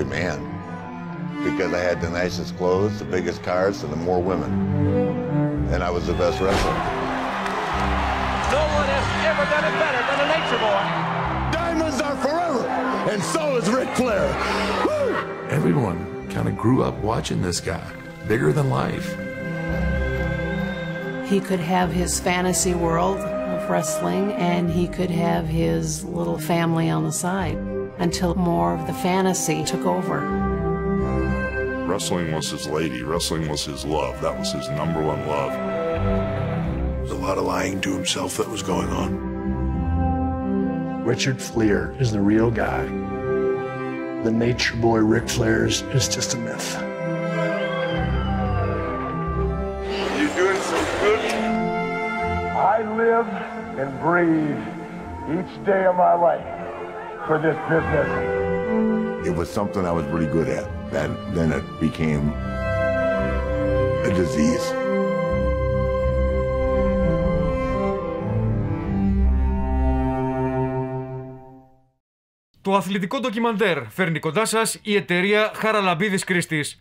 every man because I had the nicest clothes, the biggest cars, and the more women. And I was the best wrestler. No one has ever done it better than the Nature Boy. Diamonds are forever, and so is Ric Flair. Woo! Everyone kind of grew up watching this guy, bigger than life. He could have his fantasy world of wrestling, and he could have his little family on the side until more of the fantasy took over. Wrestling was his lady. Wrestling was his love. That was his #1 love. There's a lot of lying to himself that was going on. Richard Fliehr is the real guy. The Nature Boy Ric Flair is just a myth. You're doing so good. I live and breathe each day of my life for this business. It was something I was really good at. Then it became a disease. Το αθλητικό ντοκιμαντέρ φέρνει κοντά σας η εταιρεία Χαραλαμπίδης Κρίστης.